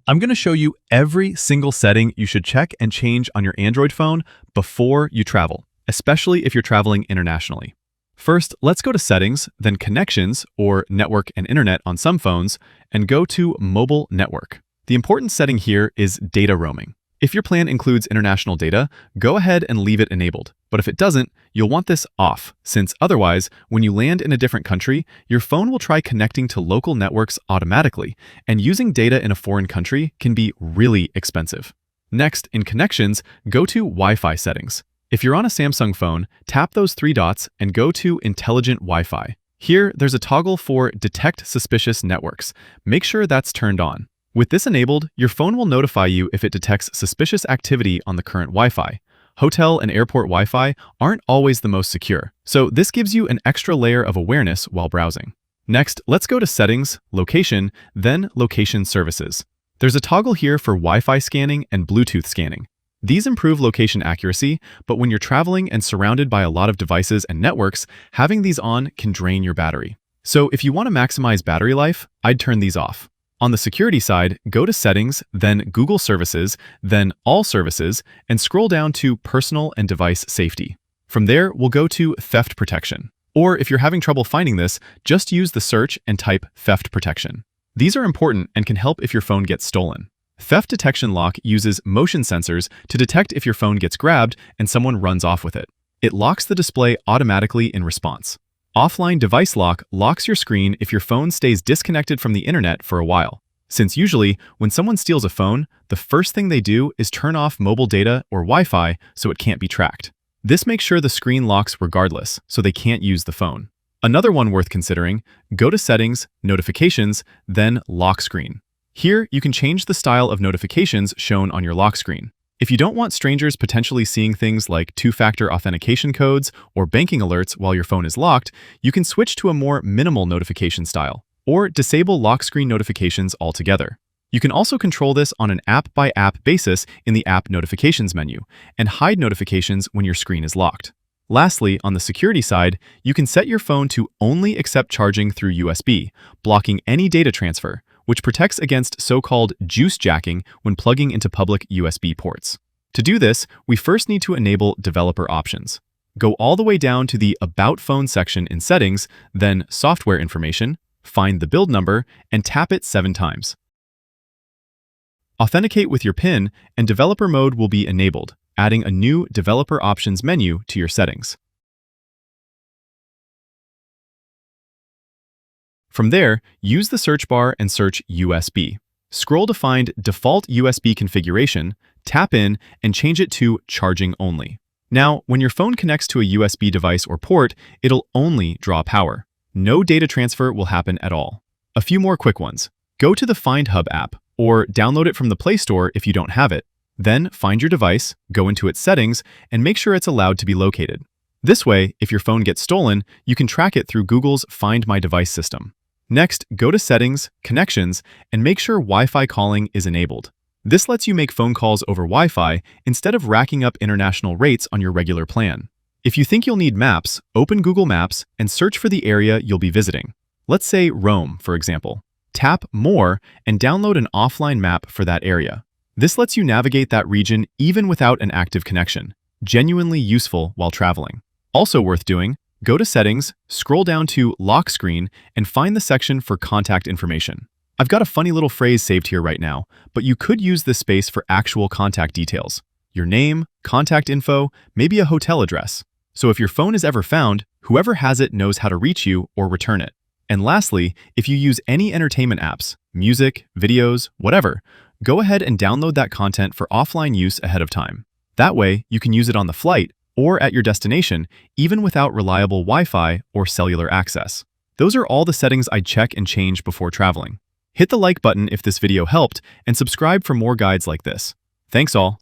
I'm going to show you every single setting you should check and change on your Android phone before you travel, especially if you're traveling internationally. First, let's go to Settings, then Connections, or Network and Internet on some phones, and go to Mobile Network. The important setting here is data roaming. If your plan includes international data, go ahead and leave it enabled. But if it doesn't, you'll want this off, since otherwise, when you land in a different country, your phone will try connecting to local networks automatically, and using data in a foreign country can be really expensive. Next, in Connections, go to Wi-Fi settings. If you're on a Samsung phone, tap those three dots and go to Intelligent Wi-Fi. Here, there's a toggle for Detect Suspicious Networks. Make sure that's turned on. With this enabled, your phone will notify you if it detects suspicious activity on the current Wi-Fi. Hotel and airport Wi-Fi aren't always the most secure, so this gives you an extra layer of awareness while browsing. Next, let's go to Settings, Location, then Location Services. There's a toggle here for Wi-Fi scanning and Bluetooth scanning. These improve location accuracy, but when you're traveling and surrounded by a lot of devices and networks, having these on can drain your battery. So if you want to maximize battery life, I'd turn these off. On the security side, go to Settings, then Google Services, then All Services, and scroll down to Personal and Device Safety. From there, we'll go to Theft Protection. Or if you're having trouble finding this, just use the search and type Theft Protection. These are important and can help if your phone gets stolen. Theft Detection Lock uses motion sensors to detect if your phone gets grabbed and someone runs off with it. It locks the display automatically in response. Offline Device Lock locks your screen if your phone stays disconnected from the internet for a while. Since usually, when someone steals a phone, the first thing they do is turn off mobile data or Wi-Fi so it can't be tracked. This makes sure the screen locks regardless, so they can't use the phone. Another one worth considering, go to Settings, Notifications, then Lock Screen. Here, you can change the style of notifications shown on your lock screen. If you don't want strangers potentially seeing things like two-factor authentication codes or banking alerts while your phone is locked, you can switch to a more minimal notification style, or disable lock screen notifications altogether. You can also control this on an app-by-app basis in the App Notifications menu, and hide notifications when your screen is locked. Lastly, on the security side, you can set your phone to only accept charging through USB, blocking any data transfer, which protects against so-called juice jacking when plugging into public USB ports. To do this, we first need to enable developer options. Go all the way down to the About Phone section in Settings, then Software Information, find the build number, and tap it 7 times. Authenticate with your PIN, and developer mode will be enabled, adding a new Developer Options menu to your settings. From there, use the search bar and search USB. Scroll to find Default USB Configuration, tap in, and change it to Charging Only. Now, when your phone connects to a USB device or port, it'll only draw power. No data transfer will happen at all. A few more quick ones. Go to the Find Hub app, or download it from the Play Store if you don't have it. Then find your device, go into its settings, and make sure it's allowed to be located. This way, if your phone gets stolen, you can track it through Google's Find My Device system. Next, go to Settings, Connections, and make sure Wi-Fi calling is enabled. This lets you make phone calls over Wi-Fi instead of racking up international rates on your regular plan. If you think you'll need maps, open Google Maps and search for the area you'll be visiting. Let's say Rome, for example. Tap More and download an offline map for that area. This lets you navigate that region even without an active connection. Genuinely useful while traveling. Also worth doing, go to Settings, scroll down to Lock Screen, and find the section for contact information. I've got a funny little phrase saved here right now, but you could use this space for actual contact details. Your name, contact info, maybe a hotel address. So if your phone is ever found, whoever has it knows how to reach you or return it. And lastly, if you use any entertainment apps, music, videos, whatever, go ahead and download that content for offline use ahead of time. That way, you can use it on the flight or at your destination, even without reliable Wi-Fi or cellular access. Those are all the settings I'd check and change before traveling. Hit the like button if this video helped, and subscribe for more guides like this. Thanks all.